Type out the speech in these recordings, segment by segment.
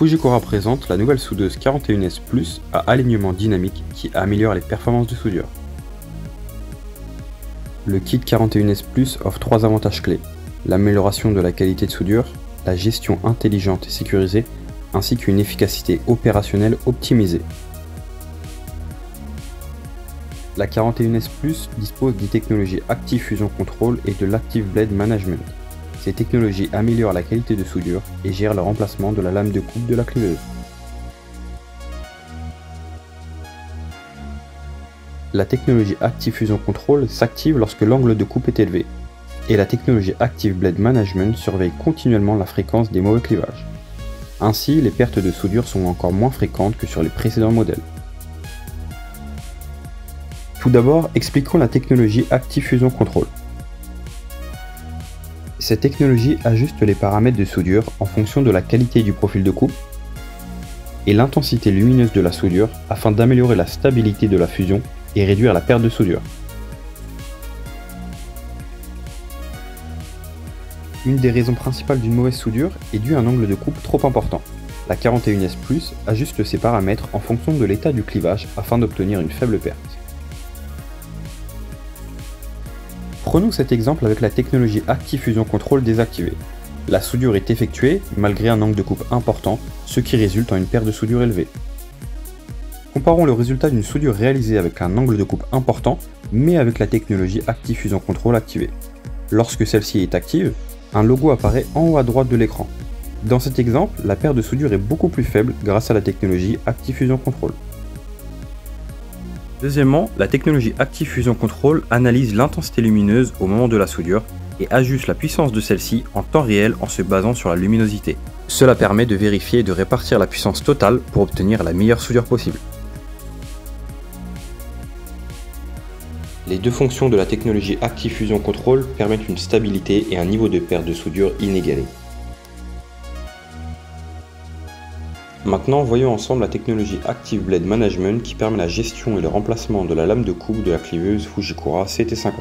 Fujikura présente la nouvelle soudeuse 41S Plus à alignement dynamique qui améliore les performances de soudure. Le kit 41S Plus offre 3 avantages clés: l'amélioration de la qualité de soudure, la gestion intelligente et sécurisée, ainsi qu'une efficacité opérationnelle optimisée. La 41S Plus dispose des technologies Active Fusion Control et de l'Active Blade Management. Ces technologies améliorent la qualité de soudure et gèrent le remplacement de la lame de coupe de la cliveuse. La technologie Active Fusion Control s'active lorsque l'angle de coupe est élevé, et la technologie Active Blade Management surveille continuellement la fréquence des mauvais clivages. Ainsi, les pertes de soudure sont encore moins fréquentes que sur les précédents modèles. Tout d'abord, expliquons la technologie Active Fusion Control. Cette technologie ajuste les paramètres de soudure en fonction de la qualité du profil de coupe et l'intensité lumineuse de la soudure afin d'améliorer la stabilité de la fusion et réduire la perte de soudure. Une des raisons principales d'une mauvaise soudure est due à un angle de coupe trop important. La 41S Plus ajuste ses paramètres en fonction de l'état du clivage afin d'obtenir une faible perte. Prenons cet exemple avec la technologie Active Fusion Control désactivée. La soudure est effectuée malgré un angle de coupe important, ce qui résulte en une perte de soudure élevée. Comparons le résultat d'une soudure réalisée avec un angle de coupe important, mais avec la technologie Active Fusion Control activée. Lorsque celle-ci est active, un logo apparaît en haut à droite de l'écran. Dans cet exemple, la perte de soudure est beaucoup plus faible grâce à la technologie Active Fusion Control. Deuxièmement, la technologie Active Fusion Control analyse l'intensité lumineuse au moment de la soudure et ajuste la puissance de celle-ci en temps réel en se basant sur la luminosité. Cela permet de vérifier et de répartir la puissance totale pour obtenir la meilleure soudure possible. Les deux fonctions de la technologie Active Fusion Control permettent une stabilité et un niveau de perte de soudure inégalé. Maintenant, voyons ensemble la technologie Active Blade Management qui permet la gestion et le remplacement de la lame de coupe de la cliveuse Fujikura CT50.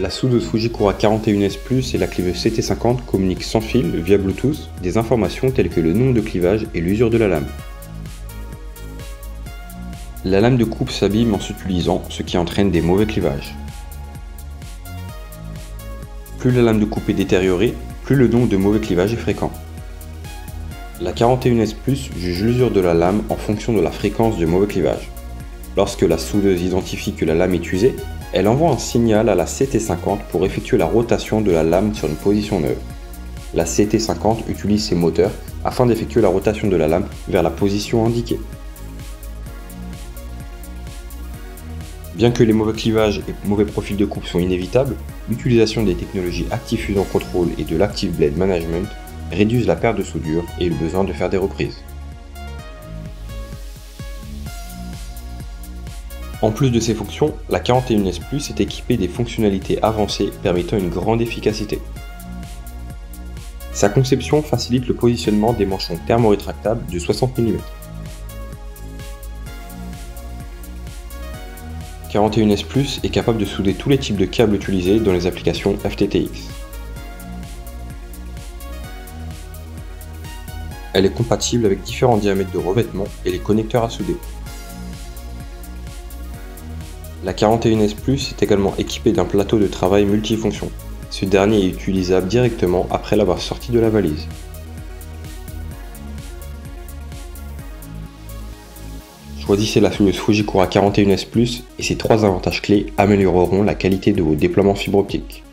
La soudeuse Fujikura 41S Plus et la cliveuse CT50 communiquent sans fil, via Bluetooth, des informations telles que le nombre de clivages et l'usure de la lame. La lame de coupe s'abîme en s'utilisant, ce qui entraîne des mauvais clivages. Plus la lame de coupe est détériorée, plus le nombre de mauvais clivages est fréquent. La 41S Plus juge l'usure de la lame en fonction de la fréquence de mauvais clivage. Lorsque la soudeuse identifie que la lame est usée, elle envoie un signal à la CT50 pour effectuer la rotation de la lame sur une position neuve. La CT50 utilise ses moteurs afin d'effectuer la rotation de la lame vers la position indiquée. Bien que les mauvais clivages et mauvais profils de coupe sont inévitables, l'utilisation des technologies Active Fusion Control et de l'Active Blade Management réduisent la perte de soudure et le besoin de faire des reprises. En plus de ces fonctions, la 41S Plus est équipée des fonctionnalités avancées permettant une grande efficacité. Sa conception facilite le positionnement des manchons thermorétractables de 60 mm. 41S Plus est capable de souder tous les types de câbles utilisés dans les applications FTTX. Elle est compatible avec différents diamètres de revêtement et les connecteurs à souder. La 41S Plus est également équipée d'un plateau de travail multifonction. Ce dernier est utilisable directement après l'avoir sorti de la valise. Choisissez la soudeuse Fujikura 41S Plus et ses 3 avantages clés amélioreront la qualité de vos déploiements fibre optique.